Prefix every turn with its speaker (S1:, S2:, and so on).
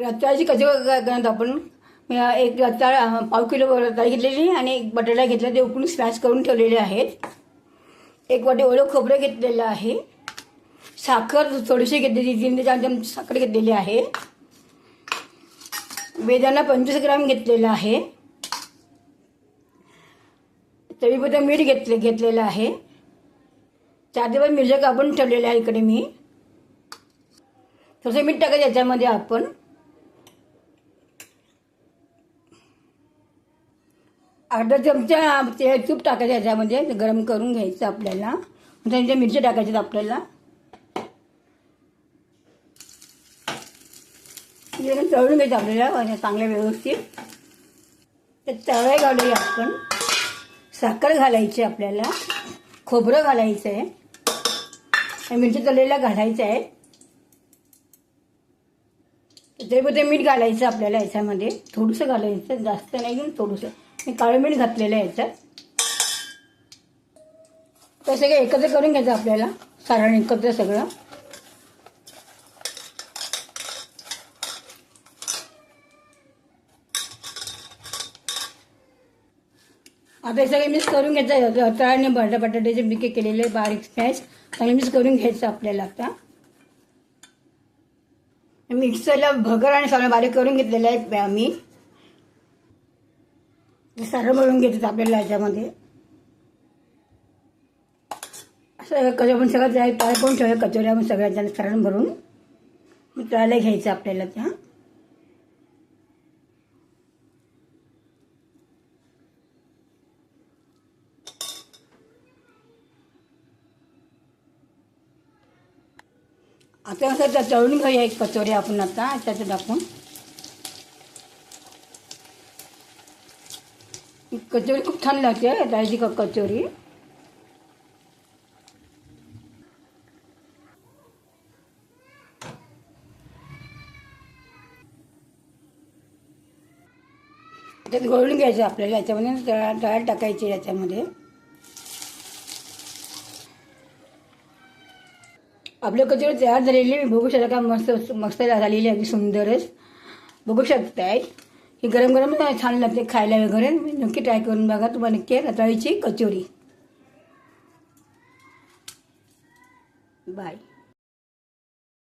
S1: रताळ्याची कचोरी करत आपण एक रताळ पाव किलो रताळ घेतलेली आणि एक बटाटा घेतला, ते उकडून स्मॅश करून ठेवलेले आहेत. एक वाटी ओलं खोबरं घेतलेलं आहे. साखर थोडीशी घेतलेली, 3 ते 4 चमचे साखर घेतलेली आहे. बेदाणा 25 ग्राम घेतलेला आहे. चवीपुरतं मीठ घेतलेलं आहे. 4 ते 5 मिरच्या कापून ठेवलेल्या आहे इकडे मी. थोडंसं मीठ टाकायचं याच्यामध्ये आपण. अर्धा चमचा तेल तूप टाकायचं याच्यामध्ये, गरम करून घ्यायचं आपल्याला. त्याच्या मिरच्या टाकायच्यात आपल्याला. तळून घ्यायचं आपल्याला चांगल्या व्यवस्थित. ते तळाय घालूया आपण. साखर घालायची आपल्याला, खोबरं घालायचं आहे, मिरची तळलेल्या घालायचं आहे. त्याच्यामध्ये मीठ घालायचं आपल्याला याच्यामध्ये, थोडंसं घालायचं, जास्त नाही घेऊन थोडंसं. मी काळं मीठ घातलेलं आहे याच्यात. तर सगळं एकत्र करून घ्यायचं आपल्याला, सारण एकत्र सगळं. आता हे सगळे मिक्स करून घ्यायचं. रताळ्याने बटाट्याचे बिके केलेले बारीक स्मॅश चांगले मिक्स करून घ्यायचं आपल्याला. आता मिक्सरला भगर आणि सगळं बारीक करून घेतलेलं आहे आम्ही. सारण भरून घेतात आपल्याला याच्यामध्ये. असं आपण सगळं तयार करून ठेवूया कचोऱ्या सगळ्या सारण भरून तळायला घ्यायचं आपल्याला त्या. आता असं तळून घेऊया एक कचोरी आपण आता त्याच्यात टाकून. कचोरी खूप छान लागते त्याची कचोरी. त्यात गोळून घ्यायचं आपल्याला, याच्यामध्ये तळायला टाकायचे याच्यामध्ये. आपली कचोरी तयार झालेली बघू शकता का, मस्त मस्त झालेली आहे, सुंदरच बघू शकताय. ही गरम गरम छान लागते खायला वगैरे. नक्की ट्राय करून बघा तुम्हाला नक्की रताळ्याची कचोरी. बाय.